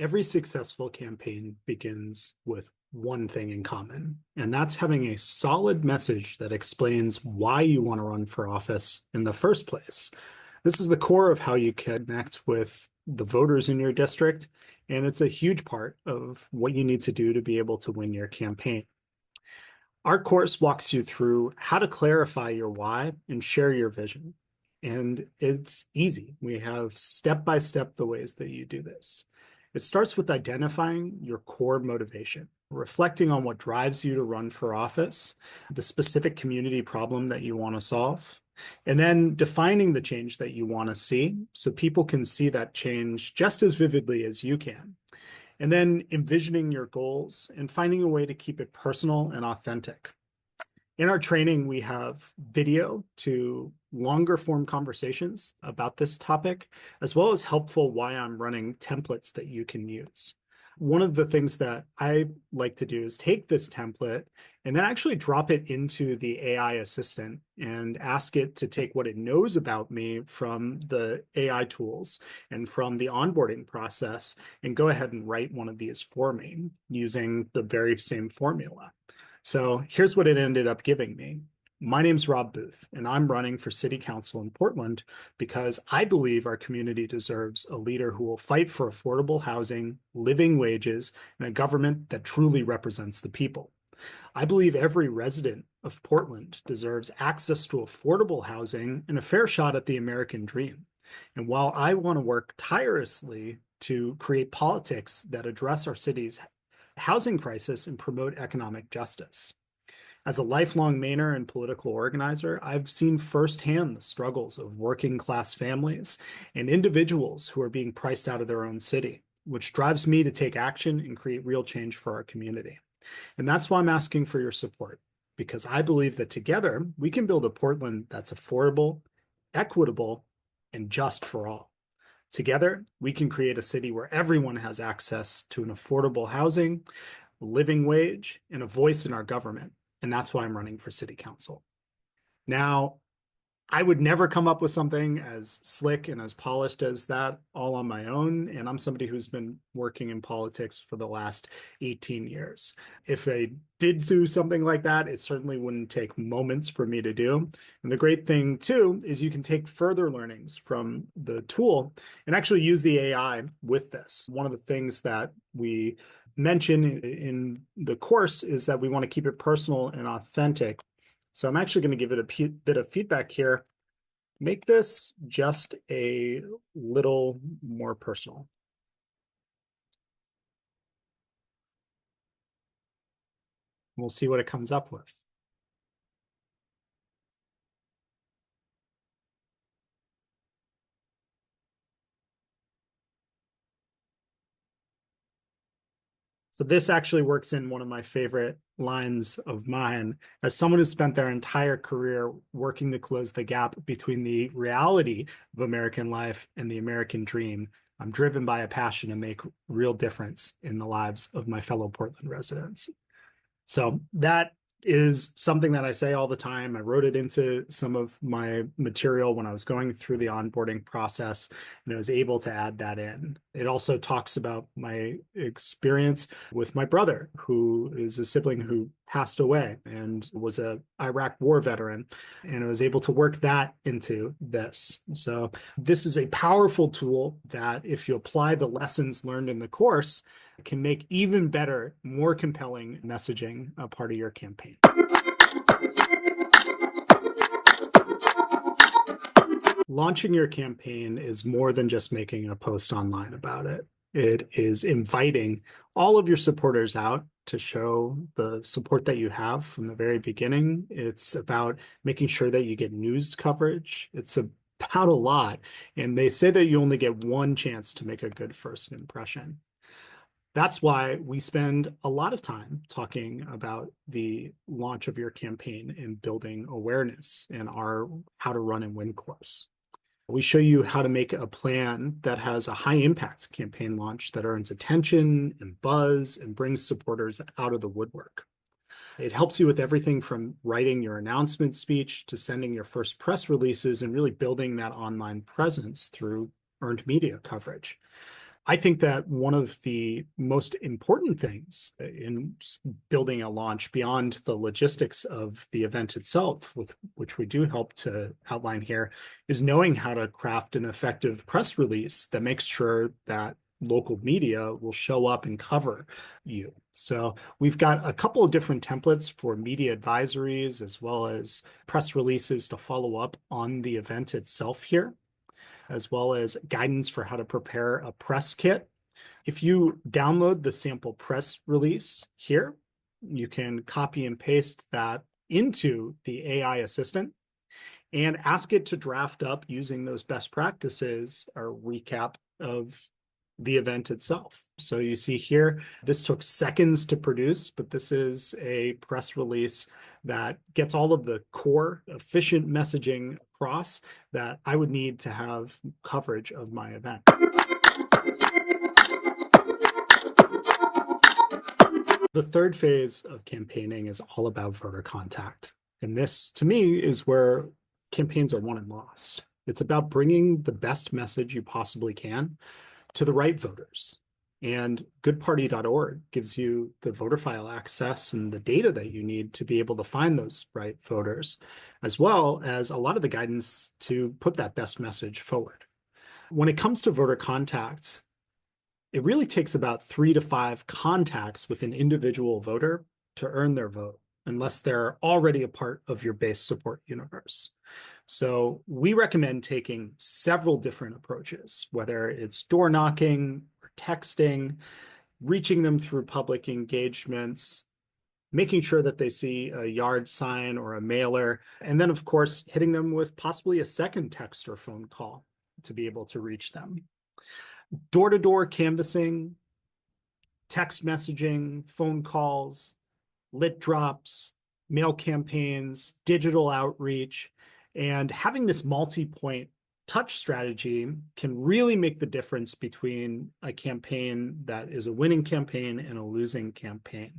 every successful campaign begins with one thing in common, and that's having a solid message that explains why you want to run for office in the first place. This is the core of how you connect with the voters in your district, and it's a huge part of what you need to do to be able to win your campaign. Our course walks you through how to clarify your why and share your vision. And it's easy. We have step by step the ways that you do this. It starts with identifying your core motivation, reflecting on what drives you to run for office, the specific community problem that you want to solve, and then defining the change that you want to see so people can see that change just as vividly as you can. And then envisioning your goals and finding a way to keep it personal and authentic. In our training, we have video to longer form conversations about this topic, as well as helpful why I'm running templates that you can use. One of the things that I like to do is take this template and then actually drop it into the AI assistant and ask it to take what it knows about me from the AI tools and from the onboarding process and go ahead and write one of these for me using the very same formula. So here's what it ended up giving me. My name's Rob Booth, and I'm running for City Council in Portland because I believe our community deserves a leader who will fight for affordable housing, living wages, and a government that truly represents the people. I believe every resident of Portland deserves access to affordable housing and a fair shot at the American dream. And while I want to work tirelessly to create politics that address our city's housing crisis and promote economic justice. As a lifelong Mainer and political organizer, I've seen firsthand the struggles of working class families and individuals who are being priced out of their own city, which drives me to take action and create real change for our community. And that's why I'm asking for your support, because I believe that together we can build a Portland that's affordable, equitable, and just for all. Together, we can create a city where everyone has access to an affordable housing, living wage, and a voice in our government. And that's why I'm running for city council. Now, I would never come up with something as slick and as polished as that all on my own. And I'm somebody who's been working in politics for the last 18 years. If I did do something like that, it certainly wouldn't take moments for me to do. And the great thing too, is you can take further learnings from the tool and actually use the AI with this. One of the things that we mention in the course is that we want to keep it personal and authentic. So I'm actually going to give it a bit of feedback here. Make this just a little more personal. We'll see what it comes up with. So this actually works in one of my favorite lines of mine. As someone who spent their entire career working to close the gap between the reality of American life and the American dream, I'm driven by a passion to make real difference in the lives of my fellow Portland residents. So that is something that I say all the time. I wrote it into some of my material when I was going through the onboarding process, and I was able to add that in. It also talks about my experience with my brother, who is a sibling who passed away and was a Iraq war veteran, and I was able to work that into this. So this is a powerful tool that if you apply the lessons learned in the course, can make even better, more compelling messaging a part of your campaign. Launching your campaign is more than just making a post online about it. It is inviting all of your supporters out to show the support that you have from the very beginning. It's about making sure that you get news coverage. It's about a lot. And they say that you only get one chance to make a good first impression. That's why we spend a lot of time talking about the launch of your campaign and building awareness in our How to Run and Win course. We show you how to make a plan that has a high impact campaign launch that earns attention and buzz and brings supporters out of the woodwork. It helps you with everything from writing your announcement speech to sending your first press releases and really building that online presence through earned media coverage. I think that one of the most important things in building a launch beyond the logistics of the event itself, with which we do help to outline here, is knowing how to craft an effective press release that makes sure that local media will show up and cover you. So we've got a couple of different templates for media advisories as well as press releases to follow up on the event itself here, as well as guidance for how to prepare a press kit. If you download the sample press release here, you can copy and paste that into the AI assistant and ask it to draft up using those best practices or recap of the event itself. So you see here, this took seconds to produce, but this is a press release that gets all of the core efficient messaging across that I would need to have coverage of my event. The third phase of campaigning is all about voter contact. And this, to me, is where campaigns are won and lost. It's about bringing the best message you possibly can to the right voters. And goodparty.org gives you the voter file access and the data that you need to be able to find those right voters, as well as a lot of the guidance to put that best message forward. When it comes to voter contacts, it really takes about 3 to 5 contacts with an individual voter to earn their vote, unless they're already a part of your base support universe. So we recommend taking several different approaches, whether it's door knocking or texting, reaching them through public engagements, making sure that they see a yard sign or a mailer, and then, of course, hitting them with possibly a second text or phone call to be able to reach them. Door-to-door canvassing, text messaging, phone calls, lit drops, mail campaigns, digital outreach, and having this multi-point touch strategy can really make the difference between a campaign that is a winning campaign and a losing campaign.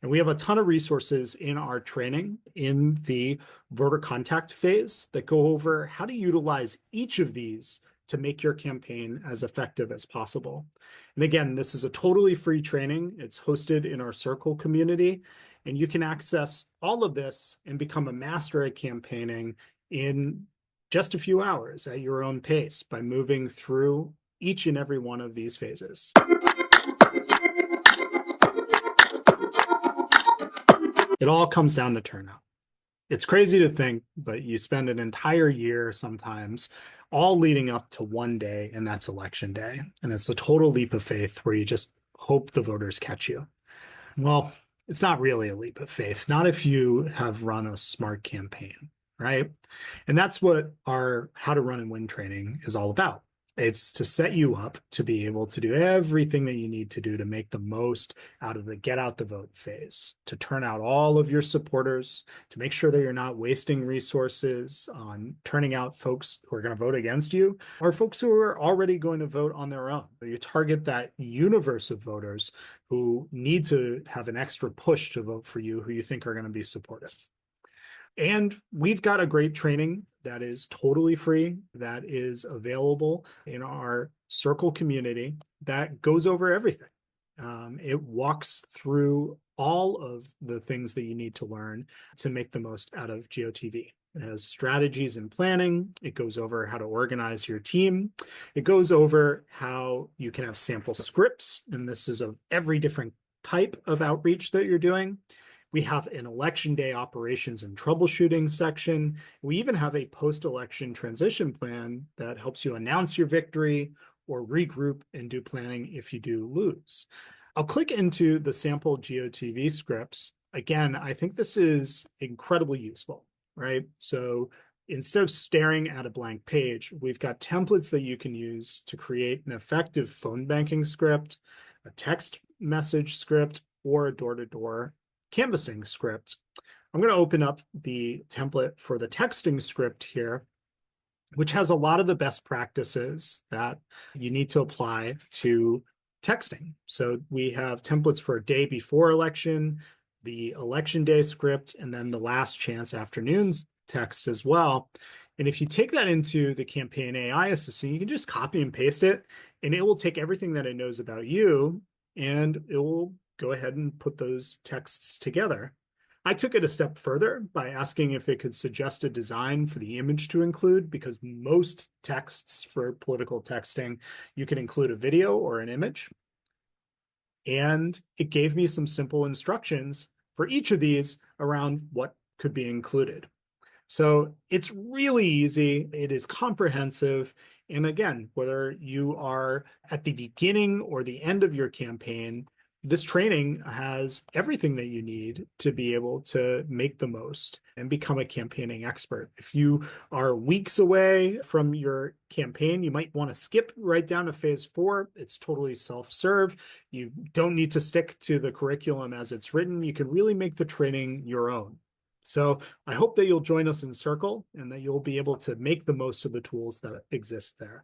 And we have a ton of resources in our training in the voter contact phase that go over how to utilize each of these to make your campaign as effective as possible. And again, this is a totally free training. It's hosted in our Circle community, and you can access all of this and become a master at campaigning in just a few hours at your own pace by moving through each and every one of these phases. It all comes down to turnout. It's crazy to think, but you spend an entire year sometimes all leading up to one day, and that's election day. And it's a total leap of faith where you just hope the voters catch you. Well, it's not really a leap of faith, not if you have run a smart campaign, right? And that's what our How to Run and Win training is all about. It's to set you up to be able to do everything that you need to do to make the most out of the get out the vote phase, to turn out all of your supporters, to make sure that you're not wasting resources on turning out folks who are going to vote against you or folks who are already going to vote on their own. You target that universe of voters who need to have an extra push to vote for you, who you think are going to be supportive. And we've got a great training that is totally free, that is available in our Circle community that goes over everything. It walks through all of the things that you need to learn to make the most out of GOTV. It has strategies and planning. It goes over how to organize your team. It goes over how you can have sample scripts, and this is of every different type of outreach that you're doing. We have an election day operations and troubleshooting section. We even have a post-election transition plan that helps you announce your victory or regroup and do planning if you do lose. I'll click into the sample GOTV scripts. Again, I think this is incredibly useful, right? So instead of staring at a blank page, we've got templates that you can use to create an effective phone banking script, a text message script, or a door-to-door canvassing script. I'm going to open up the template for the texting script here, which has a lot of the best practices that you need to apply to texting. So we have templates for a day before election, the election day script, and then the last chance afternoons text as well. And if you take that into the campaign AI assistant, you can just copy and paste it, and it will take everything that it knows about you and it will go ahead and put those texts together. I took it a step further by asking if it could suggest a design for the image to include, because most texts for political texting, you can include a video or an image. And it gave me some simple instructions for each of these around what could be included. So it's really easy. It is comprehensive. And again, whether you are at the beginning or the end of your campaign, this training has everything that you need to be able to make the most and become a campaigning expert. If you are weeks away from your campaign, you might want to skip right down to phase 4. It's totally self-serve. You don't need to stick to the curriculum as it's written. You can really make the training your own. So I hope that you'll join us in Circle and that you'll be able to make the most of the tools that exist there.